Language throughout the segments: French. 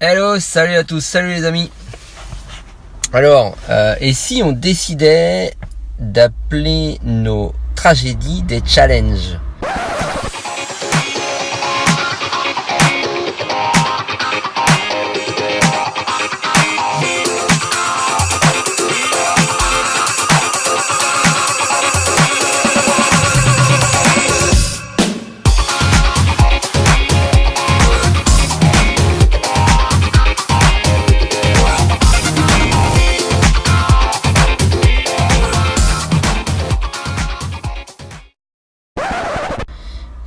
Hello, salut à tous, salut les amis. Alors, et si on décidait d'appeler nos tragédies des challenges?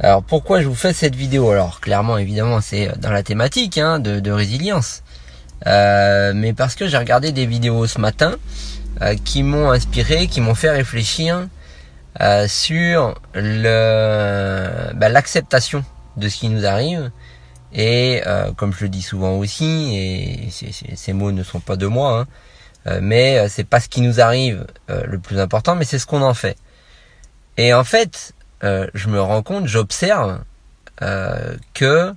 Alors pourquoi je vous fais cette vidéo? Alors clairement évidemment c'est dans la thématique de résilience, mais parce que j'ai regardé des vidéos ce matin qui m'ont inspiré, qui m'ont fait réfléchir sur l'acceptation de ce qui nous arrive. Et comme je le dis souvent aussi, et ces mots ne sont pas de moi, mais c'est pas ce qui nous arrive le plus important, mais c'est ce qu'on en fait. Et en fait, je me rends compte, j'observe que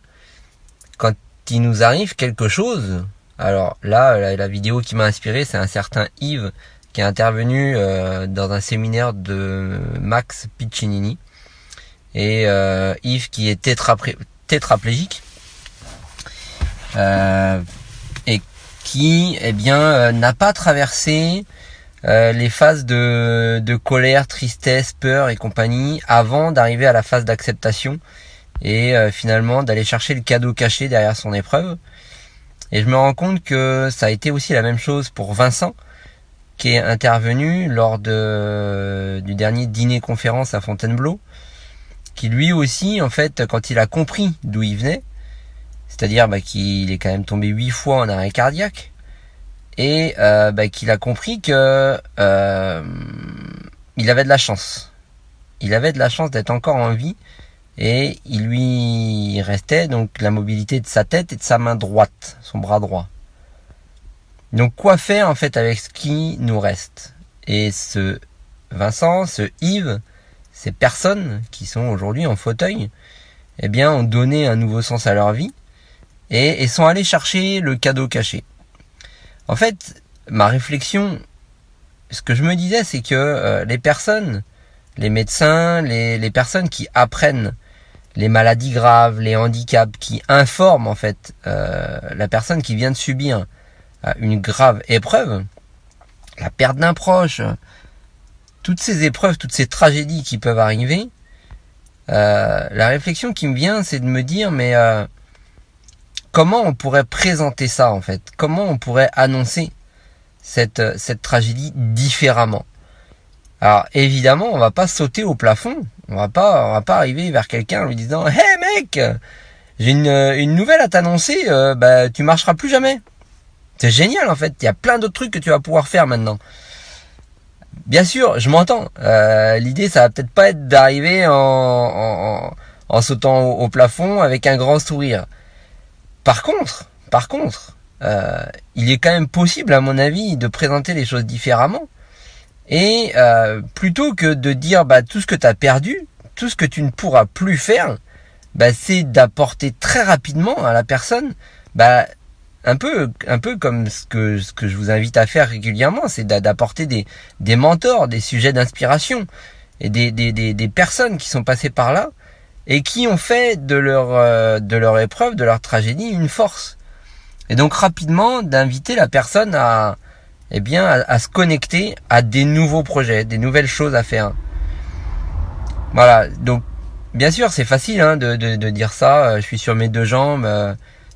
quand il nous arrive quelque chose, alors là, la vidéo qui m'a inspiré, c'est un certain Yves qui est intervenu dans un séminaire de Max Piccinini, et Yves qui est tétraplégique et qui n'a pas traversé les phases de colère, tristesse, peur et compagnie avant d'arriver à la phase d'acceptation et finalement d'aller chercher le cadeau caché derrière son épreuve. Et je me rends compte que ça a été aussi la même chose pour Vincent, qui est intervenu lors du dernier dîner-conférence à Fontainebleau, qui lui aussi, en fait, quand il a compris d'où il venait, c'est-à-dire qu'il est quand même tombé 8 fois en arrêt cardiaque, et qu'il a compris que il avait de la chance. Il avait de la chance d'être encore en vie, et il lui restait donc la mobilité de sa tête et de sa main droite, son bras droit. Donc quoi faire en fait avec ce qui nous reste? Et ce Vincent, ce Yves, ces personnes qui sont aujourd'hui en fauteuil, ont donné un nouveau sens à leur vie et sont allés chercher le cadeau caché. En fait, ma réflexion, ce que je me disais, c'est que les personnes, les médecins, les personnes qui apprennent les maladies graves, les handicaps, qui informent en fait la personne qui vient de subir une grave épreuve, la perte d'un proche, toutes ces épreuves, toutes ces tragédies qui peuvent arriver, la réflexion qui me vient, c'est de me dire, mais comment on pourrait présenter ça en fait? Comment on pourrait annoncer cette tragédie différemment? Alors évidemment, on va pas sauter au plafond. On va pas arriver vers quelqu'un en lui disant: "Hey mec, j'ai une nouvelle à t'annoncer. Tu marcheras plus jamais." C'est génial en fait. Il y a plein d'autres trucs que tu vas pouvoir faire maintenant. Bien sûr, je m'entends. L'idée, ça va peut-être pas être d'arriver en sautant au plafond avec un grand sourire. Par contre, il est quand même possible, à mon avis, de présenter les choses différemment. Et plutôt que de dire tout ce que tu as perdu, tout ce que tu ne pourras plus faire, c'est d'apporter très rapidement à la personne, un peu comme ce que je vous invite à faire régulièrement, c'est d'apporter des mentors, des sujets d'inspiration et des personnes qui sont passées par là et qui ont fait de leur épreuve, de leur tragédie, une force. Et donc rapidement d'inviter la personne à se connecter à des nouveaux projets, des nouvelles choses à faire. Voilà, donc bien sûr c'est facile de dire ça, je suis sur mes deux jambes,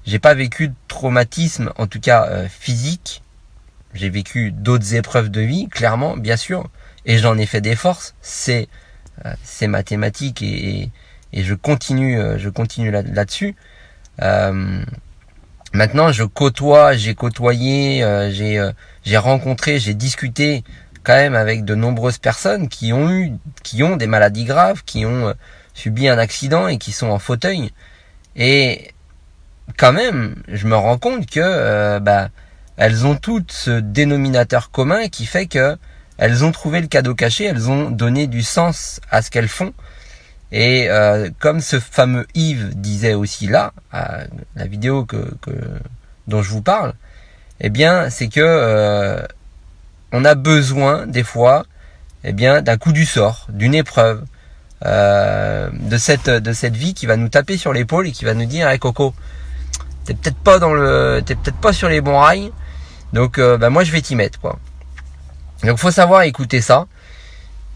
j'ai pas vécu de traumatisme, en tout cas physique. J'ai vécu d'autres épreuves de vie, clairement, bien sûr, et j'en ai fait des forces, c'est mathématique et je continue là-dessus. Maintenant, j'ai côtoyé, j'ai rencontré, j'ai discuté quand même avec de nombreuses personnes qui ont des maladies graves, qui ont subi un accident et qui sont en fauteuil. Et quand même, je me rends compte que elles ont toutes ce dénominateur commun qui fait que elles ont trouvé le cadeau caché, elles ont donné du sens à ce qu'elles font. Et comme ce fameux Yves disait aussi là, la vidéo dont je vous parle, eh bien, c'est que on a besoin des fois, eh bien, d'un coup du sort, d'une épreuve, de cette vie qui va nous taper sur l'épaule et qui va nous dire, hey Coco, t'es peut-être pas sur les bons rails, donc moi je vais t'y mettre, quoi. Donc faut savoir écouter ça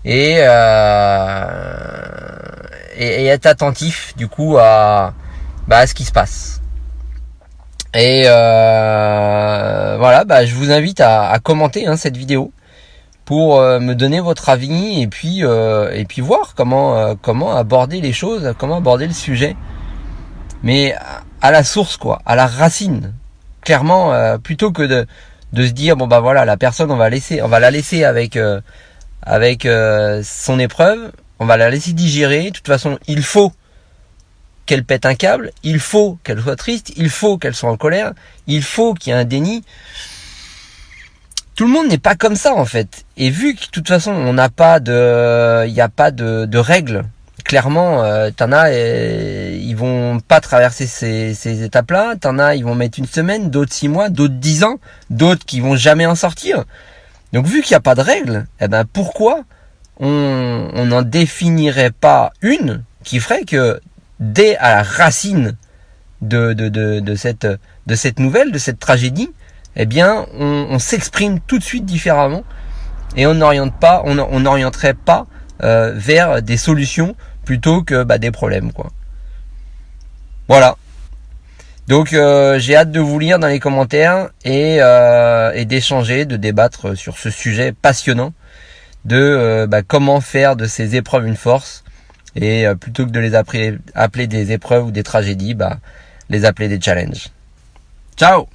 et être attentif du coup à ce qui se passe. Et voilà, je vous invite à commenter cette vidéo pour me donner votre avis et puis voir comment aborder les choses, comment aborder le sujet, mais à la source, quoi, à la racine, clairement, plutôt que de se dire bon voilà, la personne on va la laisser avec son épreuve, on va la laisser digérer. De toute façon, il faut qu'elle pète un câble, il faut qu'elle soit triste, il faut qu'elle soit en colère, il faut qu'il y ait un déni. Tout le monde n'est pas comme ça en fait. Et vu que de toute façon il n'y a pas de règles, clairement, t'en as, ils vont pas traverser ces étapes-là. T'en as, ils vont mettre une semaine, d'autres 6 mois, d'autres 10 ans, d'autres qui vont jamais en sortir. Donc vu qu'il n'y a pas de règles, pourquoi on n'en définirait pas une qui ferait que dès à la racine de cette nouvelle, de cette tragédie, on s'exprime tout de suite différemment et on n'orienterait pas vers des solutions plutôt que des problèmes, quoi. Voilà. Donc j'ai hâte de vous lire dans les commentaires et d'échanger, de débattre sur ce sujet passionnant de comment faire de ces épreuves une force et plutôt que de les appeler des épreuves ou des tragédies, les appeler des challenges. Ciao!